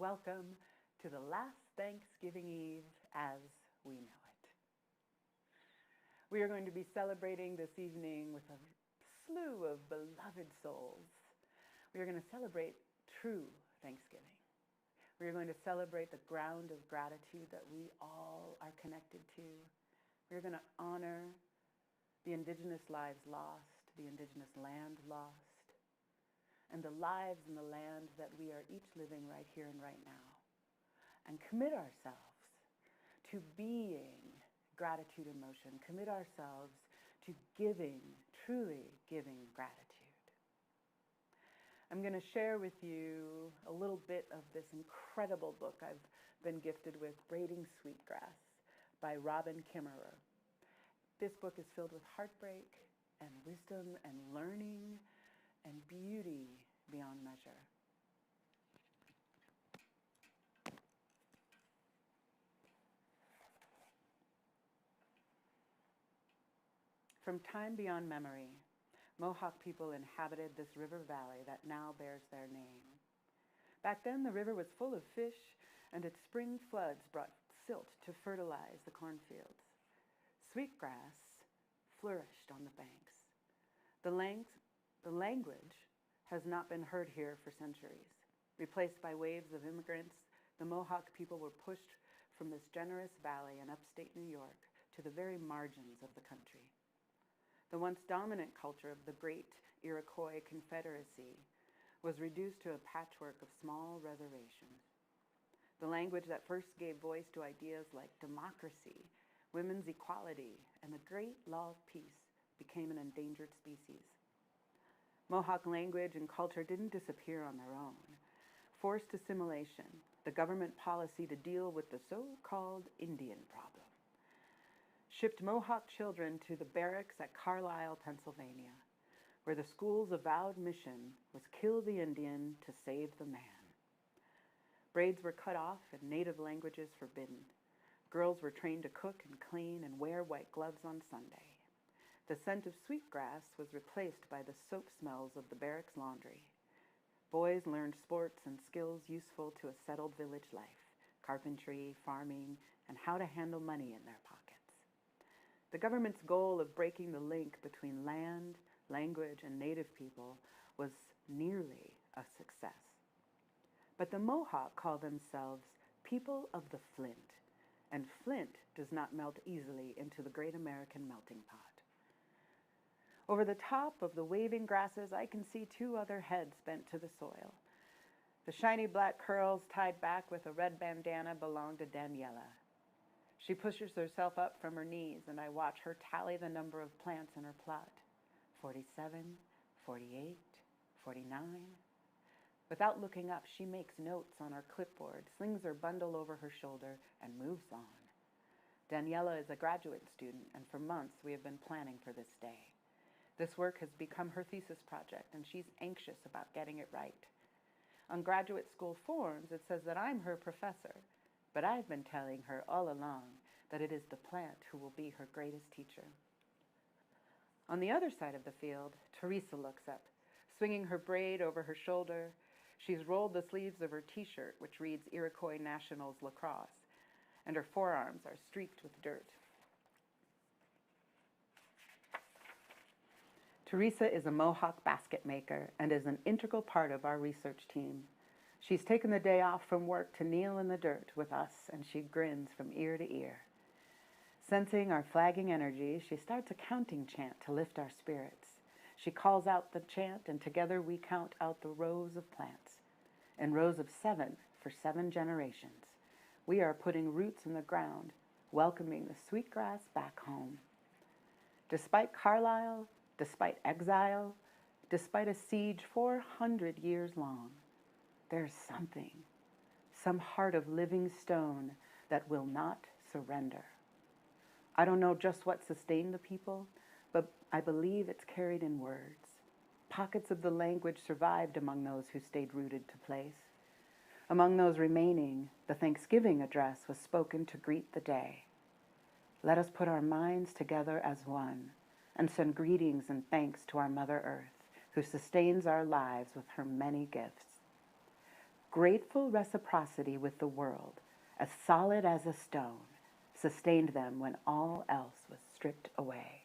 welcome to the last Thanksgiving Eve as we know it. We are going to be celebrating this evening with a slew of beloved souls. We are going to celebrate true Thanksgiving. We are going to celebrate the ground of gratitude that we all are connected to. We are going to honor the indigenous lives lost, the indigenous land lost, and the lives and the land that we are each living right here and right now, and commit ourselves to being gratitude in motion, commit ourselves to giving, truly giving gratitude. I'm going to share with you a little bit of this incredible book I've been gifted with, Braiding Sweetgrass by Kimmerer. This book is filled with heartbreak and wisdom and learning and beauty beyond measure. From time beyond memory, Mohawk people inhabited this river valley that now bears their name. Back then, the river was full of fish, and its spring floods brought silt to fertilize the cornfields. Sweetgrass flourished on the banks. The language has not been heard here for centuries. Replaced by waves of immigrants, the Mohawk people were pushed from this generous valley in upstate New York to the very margins of the country. The once dominant culture of the great Iroquois Confederacy was reduced to a patchwork of small reservations. The language that first gave voice to ideas like democracy, women's equality, and the great law of peace became an endangered species. Mohawk language and culture didn't disappear on their own. Forced assimilation, the government policy to deal with the so-called Indian problem, shipped Mohawk children to the barracks at Carlisle, Pennsylvania, where the school's avowed mission was kill the Indian to save the man. Braids were cut off and native languages forbidden. Girls were trained to cook and clean and wear white gloves on Sunday. The scent of sweetgrass was replaced by the soap smells of the barracks laundry. Boys learned sports and skills useful to a settled village life, carpentry, farming, and how to handle money in their pockets. The government's goal of breaking the link between land, language, and native people was nearly a success. But the Mohawk call themselves people of the flint, and flint does not melt easily into the great American melting pot. Over the top of the waving grasses, I can see two other heads bent to the soil. The shiny black curls tied back with a red bandana belong to Daniela. She pushes herself up from her knees, and I watch her tally the number of plants in her plot. 47, 48, 49. Without looking up, she makes notes on her clipboard, slings her bundle over her shoulder, and moves on. Daniela is a graduate student, and for months we have been planning for this day. This work has become her thesis project, and she's anxious about getting it right. On graduate school forms, it says that I'm her professor, but I've been telling her all along that it is the plant who will be her greatest teacher. On the other side of the field, Teresa looks up, swinging her braid over her shoulder. She's rolled the sleeves of her t-shirt, which reads Iroquois Nationals Lacrosse, and her forearms are streaked with dirt. Teresa is a Mohawk basket maker and is an integral part of our research team. She's taken the day off from work to kneel in the dirt with us, and she grins from ear to ear. Sensing our flagging energy, she starts a counting chant to lift our spirits. She calls out the chant, and together we count out the rows of plants. In rows of 7 for 7 generations. We are putting roots in the ground, welcoming the sweetgrass back home. Despite Carlisle, despite exile, despite a siege 400 years long, there's something, some heart of living stone that will not surrender. I don't know just what sustained the people, but I believe it's carried in words. Pockets of the language survived among those who stayed rooted to place. Among those remaining, the Thanksgiving address was spoken to greet the day. Let us put our minds together as one and send greetings and thanks to our Mother Earth, who sustains our lives with her many gifts. grateful reciprocity with the world, as solid as a stone, sustained them when all else was stripped away.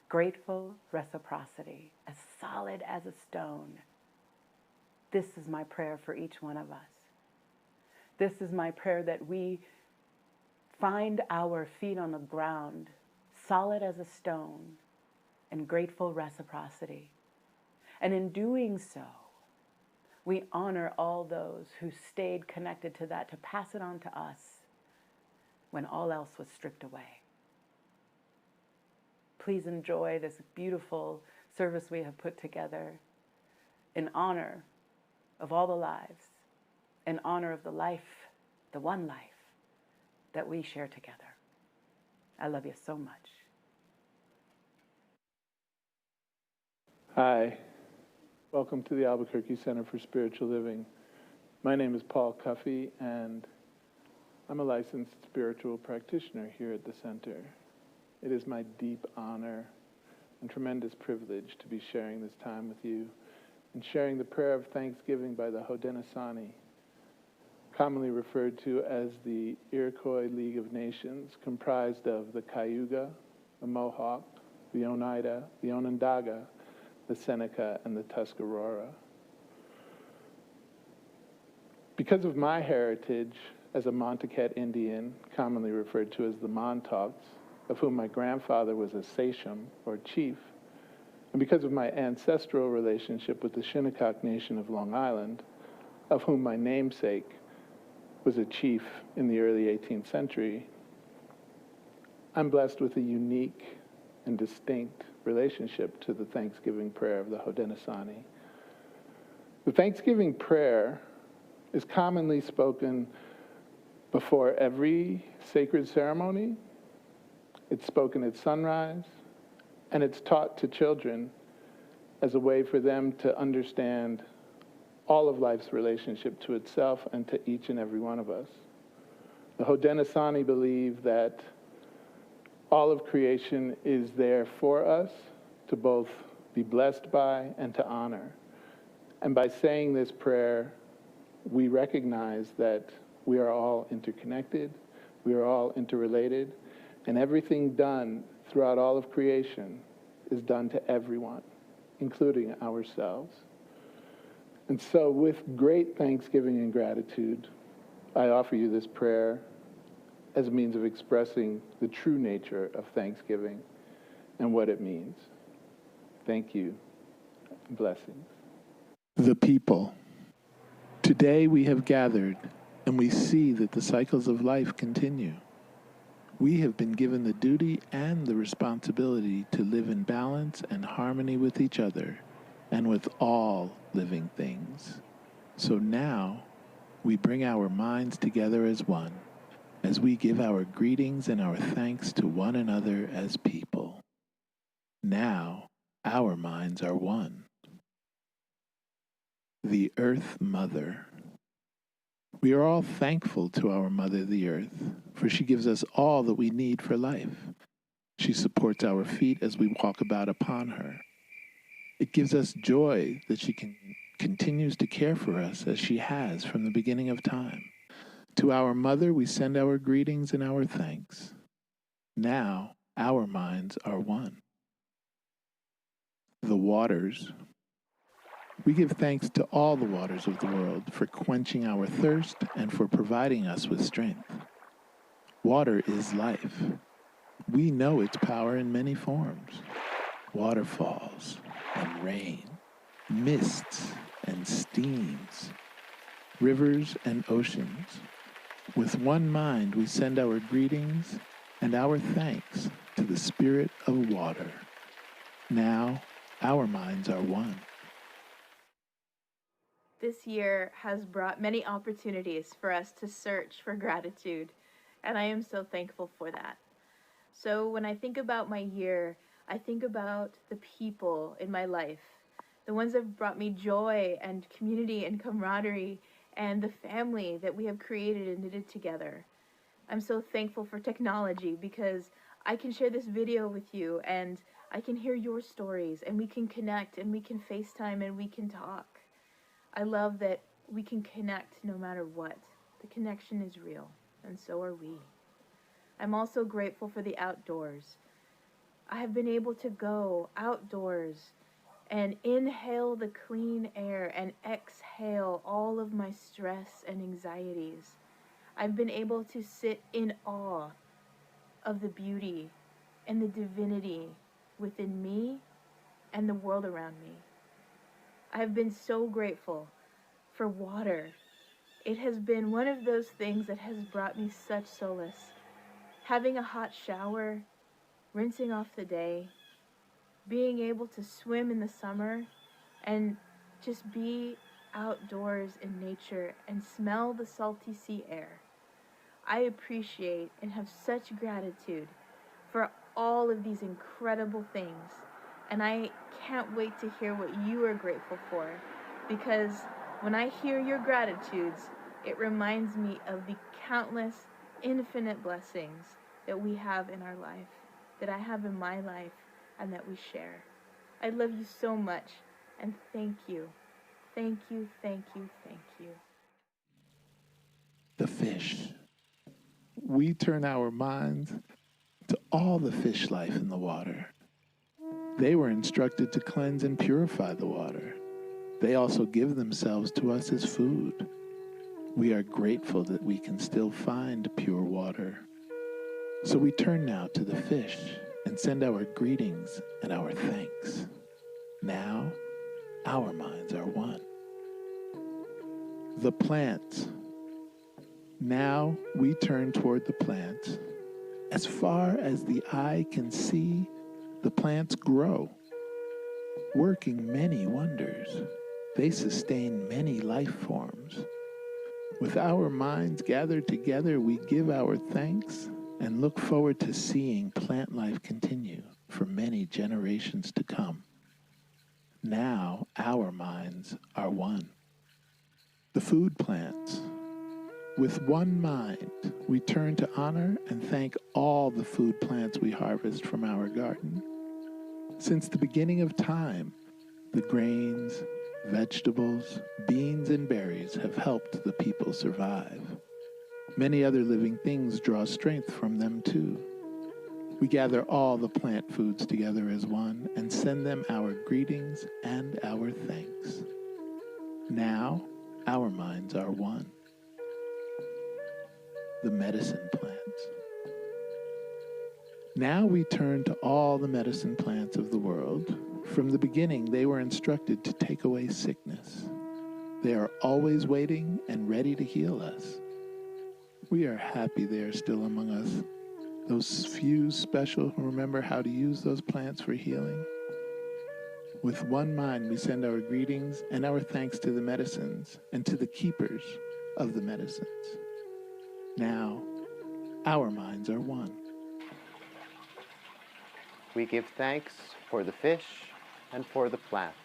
Grateful reciprocity, as solid as a stone. This is my prayer for each one of us. This is my prayer that we find our feet on the ground, solid as a stone, and grateful reciprocity. And in doing so, we honor all those who stayed connected to that to pass it on to us when all else was stripped away. Please enjoy this beautiful service we have put together in honor of all the lives, in honor of the life, the one life that we share together. I love you so much. Hi, welcome to the Albuquerque Center for Spiritual Living. My name is Paul Cuffey, and I'm a licensed spiritual practitioner here at the center. It is my deep honor and tremendous privilege to be sharing this time with you and sharing the prayer of thanksgiving by the Haudenosaunee, commonly referred to as the Iroquois League of Nations, comprised of the Cayuga, the Mohawk, the Oneida, the Onondaga, the Seneca, and the Tuscarora. Because of my heritage as a Montaukett Indian, commonly referred to as the Montaukes, of whom my grandfather was a sachem, or chief, and because of my ancestral relationship with the Shinnecock Nation of Long Island, of whom my namesake was a chief in the early 18th century, I'm blessed with a unique and distinct relationship to the Thanksgiving prayer of the Haudenosaunee. The Thanksgiving prayer is commonly spoken before every sacred ceremony. It's spoken at sunrise, and it's taught to children as a way for them to understand all of life's relationship to itself and to each and every one of us. The Haudenosaunee believe that all of creation is there for us to both be blessed by and to honor. And by saying this prayer, we recognize that we are all interconnected, we are all interrelated, and everything done throughout all of creation is done to everyone, including ourselves. And so with great thanksgiving and gratitude, I offer you this prayer as a means of expressing the true nature of Thanksgiving and what it means. Thank you. Blessings. The people. Today we have gathered, and we see that the cycles of life continue. We have been given the duty and the responsibility to live in balance and harmony with each other and with all living things. So now we bring our minds together as one, as we give our greetings and our thanks to one another as people. Now our minds are one. The Earth Mother. We are all thankful to our Mother, the Earth, for she gives us all that we need for life. She supports our feet as we walk about upon her. It gives us joy that she continues to care for us as she has from the beginning of time. To our Mother, we send our greetings and our thanks. Now our minds are one. The waters. We give thanks to all the waters of the world for quenching our thirst and for providing us with strength. Water is life. We know its power in many forms. Waterfalls and rain, mists and steams, rivers and oceans. With one mind, we send our greetings and our thanks to the Spirit of water. Now our minds are one. This year has brought many opportunities for us to search for gratitude, and I am so thankful for that. So when I think about my year, I think about the people in my life, the ones that have brought me joy and community and camaraderie and the family that we have created and knitted together. I'm so thankful for technology because I can share this video with you and I can hear your stories and we can connect and we can FaceTime and we can talk. I love that we can connect no matter what. The connection is real, and so are we. I'm also grateful for the outdoors. I have been able to go outdoors and inhale the clean air and exhale all of my stress and anxieties. I've been able to sit in awe of the beauty and the divinity within me and the world around me. I have been so grateful for water. It has been one of those things that has brought me such solace. Having a hot shower, rinsing off the day, being able to swim in the summer and just be outdoors in nature and smell the salty sea air. I appreciate and have such gratitude for all of these incredible things. And I can't wait to hear what you are grateful for, because when I hear your gratitudes, it reminds me of the countless, infinite blessings that we have in our life, that I have in my life, and that we share. I love you so much, and thank you. Thank you, thank you, thank you. The fish. We turn our minds to all the fish life in the water. They were instructed to cleanse and purify the water. They also give themselves to us as food. We are grateful that we can still find pure water. So we turn now to the fish and send our greetings and our thanks. Now, our minds are one. The plants. Now we turn toward the plants. As far as the eye can see, the plants grow, working many wonders. They sustain many life forms. With our minds gathered together, we give our thanks and look forward to seeing plant life continue for many generations to come. Now our minds are one. The food plants. With one mind, we turn to honor and thank all the food plants we harvest from our garden. Since the beginning of time, the grains, vegetables, beans, and berries have helped the people survive. Many other living things draw strength from them too. We gather all the plant foods together as one and send them our greetings and our thanks. Now, our minds are one. The medicine plants. Now we turn to all the medicine plants of the world. From the beginning, they were instructed to take away sickness. They are always waiting and ready to heal us. We are happy they are still among us, those few special who remember how to use those plants for healing. With one mind, we send our greetings and our thanks to the medicines and to the keepers of the medicines. Now, our minds are one. We give thanks for the fish and for the plants.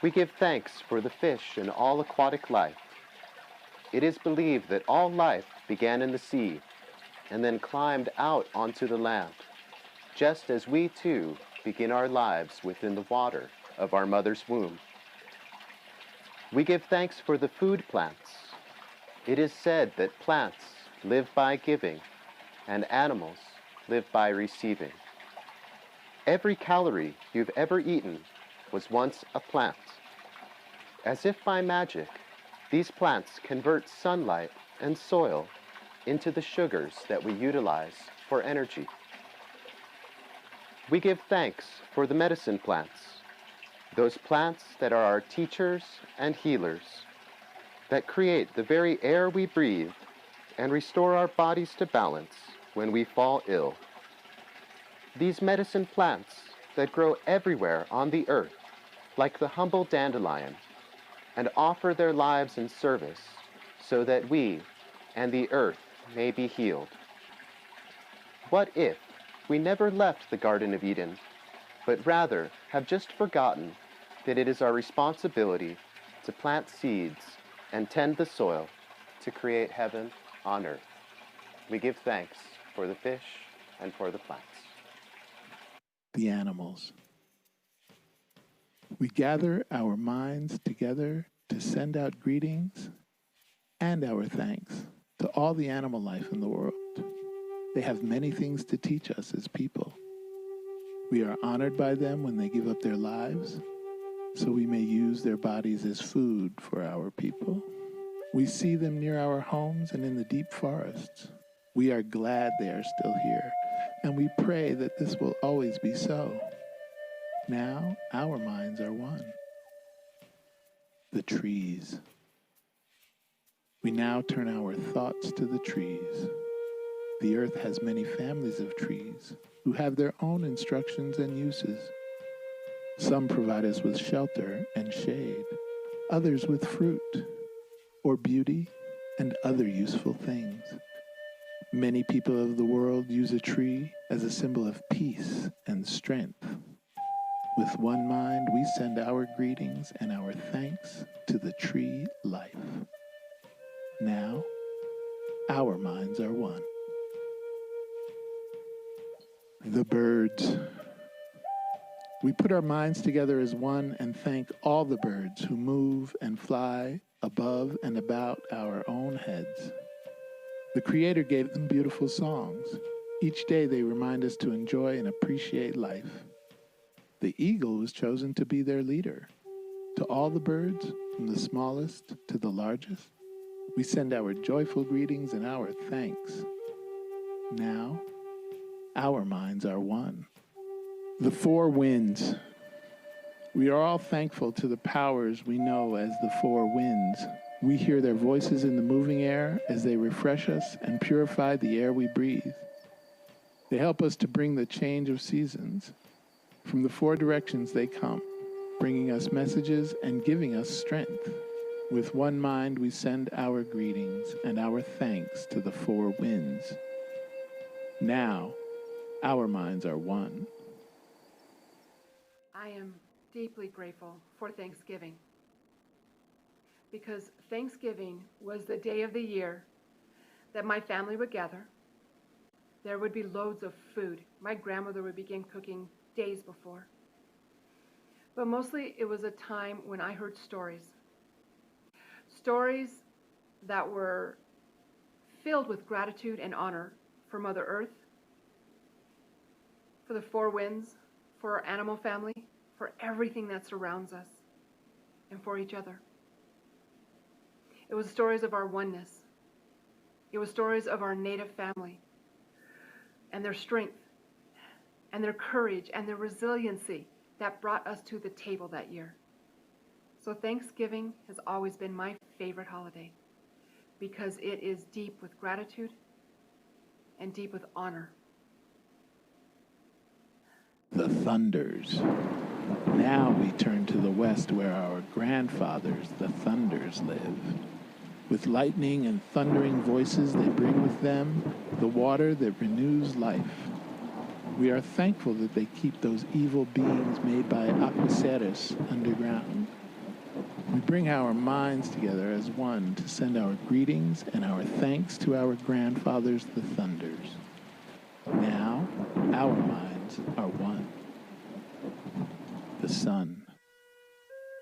We give thanks for the fish and all aquatic life. It is believed that all life began in the sea and then climbed out onto the land, just as we too begin our lives within the water of our mother's womb. We give thanks for the food plants. It is said that plants live by giving and animals live by receiving. Every calorie you've ever eaten was once a plant. As if by magic, these plants convert sunlight and soil into the sugars that we utilize for energy. We give thanks for the medicine plants, those plants that are our teachers and healers, that create the very air we breathe and restore our bodies to balance when we fall ill. These medicine plants that grow everywhere on the earth, like the humble dandelion, and offer their lives in service so that we and the earth may be healed. What if we never left the Garden of Eden, but rather have just forgotten that it is our responsibility to plant seeds and tend the soil to create heaven on earth? We give thanks for the fish and for the plants. The animals. We gather our minds together to send out greetings and our thanks to all the animal life in the world. They have many things to teach us as people. We are honored by them when they give up their lives, so we may use their bodies as food for our people. We see them near our homes and in the deep forests. We are glad they are still here, and we pray that this will always be so. Now our minds are one. The trees. We now turn our thoughts to the trees. The earth has many families of trees who have their own instructions and uses. Some provide us with shelter and shade, others with fruit, or beauty and other useful things. Many people of the world use a tree as a symbol of peace and strength. With one mind, we send our greetings and our thanks to the tree life. Now, our minds are one. The birds. We put our minds together as one and thank all the birds who move and fly above and about our own heads. The Creator gave them beautiful songs. Each day they remind us to enjoy and appreciate life. The eagle was chosen to be their leader. To all the birds, from the smallest to the largest, we send our joyful greetings and our thanks. Now, our minds are one. The four winds. We are all thankful to the powers we know as the four winds. We hear their voices in the moving air as they refresh us and purify the air we breathe. They help us to bring the change of seasons. From the four directions they come, bringing us messages and giving us strength. With one mind, we send our greetings and our thanks to the four winds. Now, our minds are one. I am deeply grateful for Thanksgiving, because Thanksgiving was the day of the year that my family would gather. There would be loads of food. My grandmother would begin cooking days before. But mostly it was a time when I heard stories. Stories that were filled with gratitude and honor for Mother Earth, for the four winds, for our animal family, for everything that surrounds us, and for each other. It was stories of our oneness. It was stories of our native family and their strength and their courage and their resiliency that brought us to the table that year. So Thanksgiving has always been my favorite holiday because it is deep with gratitude and deep with honor. The thunders. Now we turn to the west where our grandfathers, the thunders, live. With lightning and thundering voices, they bring with them the water that renews life. We are thankful that they keep those evil beings made by ABQCSL underground. We bring our minds together as one to send our greetings and our thanks to our grandfathers, the thunders. Now, our minds are one. The sun.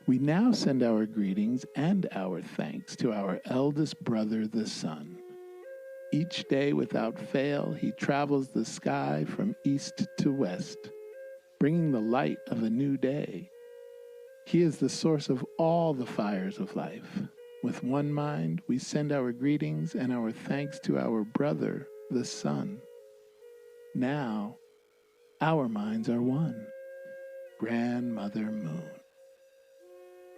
We now send our greetings and our thanks to our eldest brother, the sun. Each day without fail, he travels the sky from east to west, bringing the light of a new day. He is the source of all the fires of life. With one mind, we send our greetings and our thanks to our brother, the sun. Now, our minds are one. Grandmother Moon.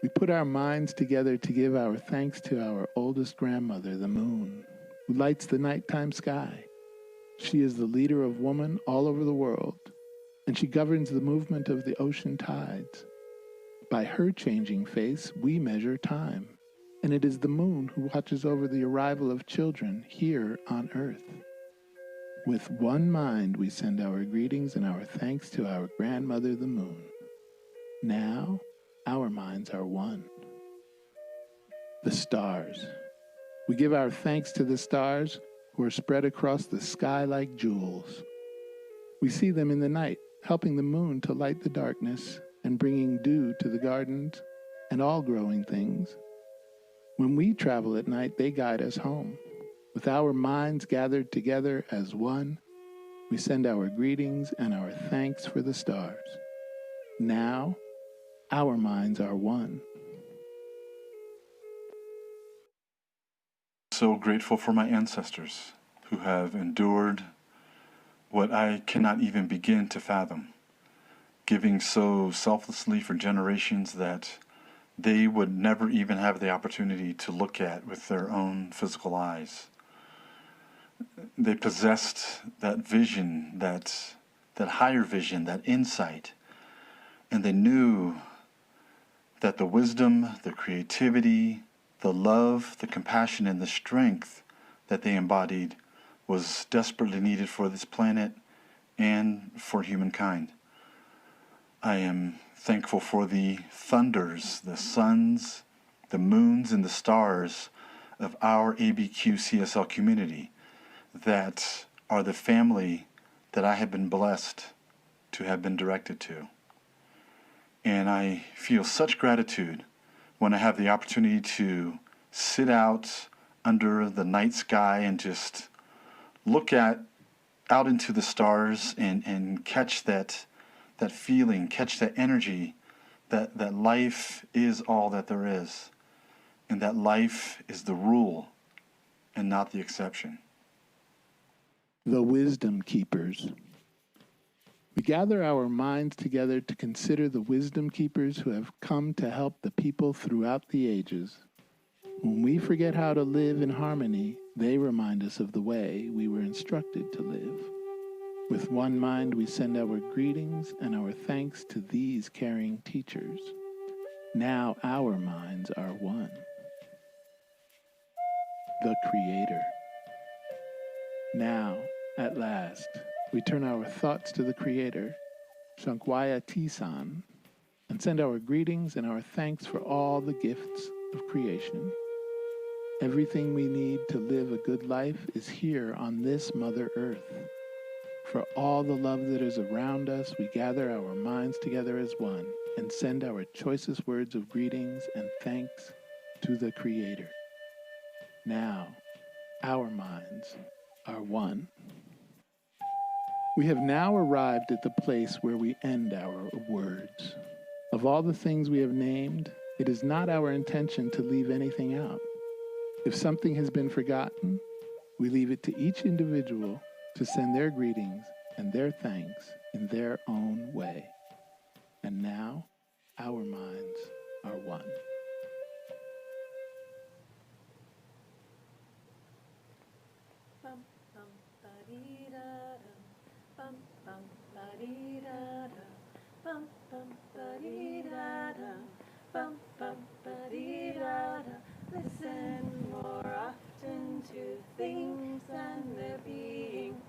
We put our minds together to give our thanks to our oldest grandmother, the moon, who lights the nighttime sky. She is the leader of woman all over the world, and she governs the movement of the ocean tides. By her changing face, we measure time, and it is the moon who watches over the arrival of children here on Earth. With one mind, we send our greetings and our thanks to our grandmother, the moon. Now, our minds are one. The stars. We give our thanks to the stars who are spread across the sky like jewels. We see them in the night, helping the moon to light the darkness and bringing dew to the gardens and all growing things. When we travel at night, they guide us home. With our minds gathered together as one, we send our greetings and our thanks for the stars. Now, our minds are one. So grateful for my ancestors who have endured what I cannot even begin to fathom, giving so selflessly for generations that they would never even have the opportunity to look at with their own physical eyes. They possessed that vision, that higher vision, that insight, and they knew that the wisdom, the creativity, the love, the compassion, and the strength that they embodied was desperately needed for this planet and for humankind. I am thankful for the thunders, the suns, the moons, and the stars of our ABQCSL community that are the family that I have been blessed to have been directed to. And I feel such gratitude when I have the opportunity to sit out under the night sky and just look out into the stars and catch that feeling, catch that energy that life is all that there is, and that life is the rule and not the exception. The wisdom keepers. We gather our minds together to consider the wisdom keepers who have come to help the people throughout the ages. When we forget how to live in harmony, they remind us of the way we were instructed to live. With one mind, we send our greetings and our thanks to these caring teachers. Now our minds are one. The Creator. Now, at last, we turn our thoughts to the Creator, Shankwaya Tisan, and send our greetings and our thanks for all the gifts of creation. Everything we need to live a good life is here on this Mother Earth. For all the love that is around us, we gather our minds together as one and send our choicest words of greetings and thanks to the Creator. Now, our minds are one. We have now arrived at the place where we end our words. Of all the things we have named, it is not our intention to leave anything out. If something has been forgotten, we leave it to each individual to send their greetings and their thanks in their own way. And now, our minds are one. Bum bum ba-dee-da-da, bum bum ba-dee-da-da, bum bum ba-dee-da-da, bum bum ba-dee-da-da. Listen more often to things and their being.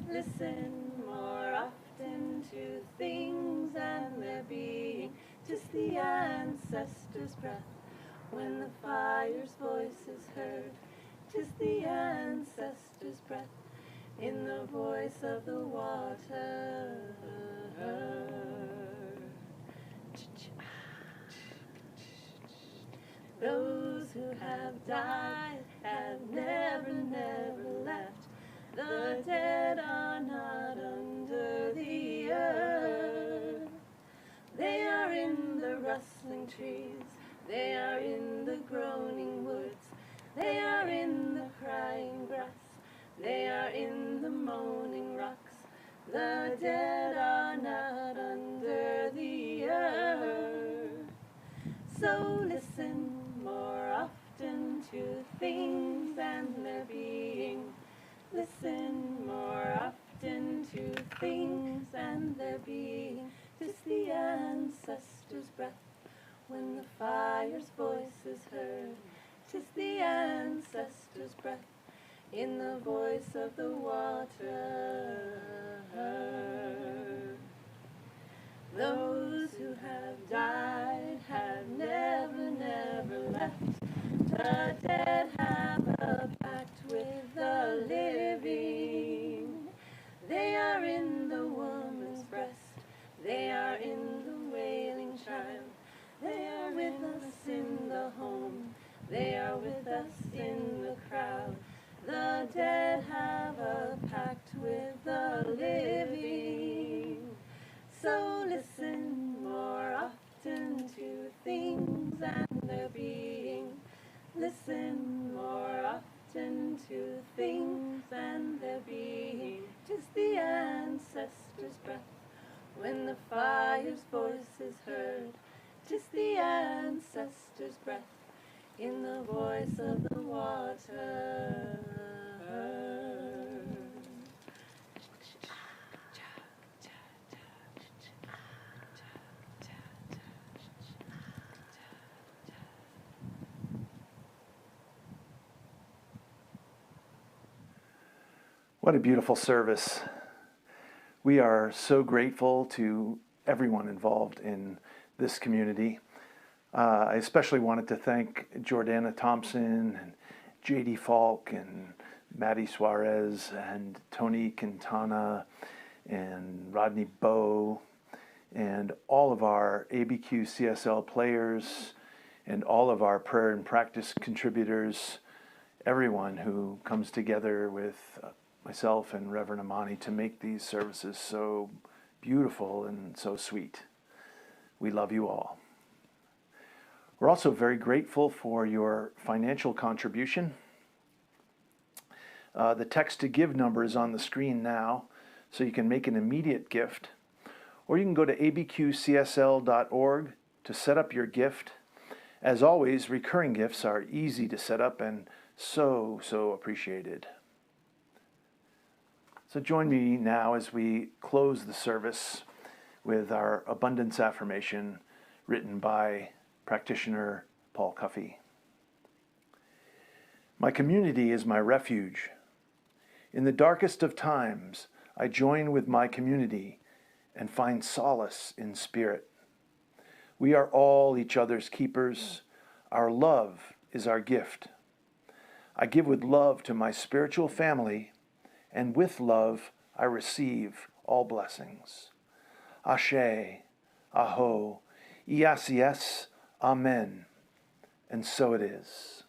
Listen more often to things and their being. 'Tis the ancestors' breath when the fire's voice is heard. 'Tis the ancestors' breath in the voice of the water. Those who have died have never, never left. The dead are not under the earth. They are in the rustling trees. They are in the groaning woods. They are in the crying grass. They are in the moaning rocks. The dead are not under the earth. So listen more often to things and their being. Listen more often to things and their being. 'Tis the ancestors' breath when the fire's voice is heard. 'Tis the ancestors' breath in the voice of the water. Those who have died have never, never left. The dead have a pact with the living. They are in the woman's breast. They are in the wailing with us in the crowd. The dead have a pact with the living. So listen more often to things and their being. Listen more often to things and their being. 'Tis the ancestors' breath when the fire's voice is heard. 'Tis the ancestors' breath in the voice of the water. What a beautiful service. We are so grateful to everyone involved in this community. I especially wanted to thank Jordana Thompson and J.D. Falk and Maddie Suarez and Tony Quintana and Rodney Bowe and all of our ABQCSL players and all of our prayer and practice contributors, everyone who comes together with myself and Reverend Amani to make these services so beautiful and so sweet. We love you all. We're also very grateful for your financial contribution. The text to give number is on the screen now, so you can make an immediate gift, or you can go to abqcsl.org to set up your gift. As always, recurring gifts are easy to set up and so appreciated. So join me now as we close the service with our abundance affirmation written by practitioner Paul Cuffey. My community is my refuge. In the darkest of times, I join with my community and find solace in spirit. We are all each other's keepers. Our love is our gift. I give with love to my spiritual family, and with love I receive all blessings. Ashe, Aho, Iasies, Amen. And so it is.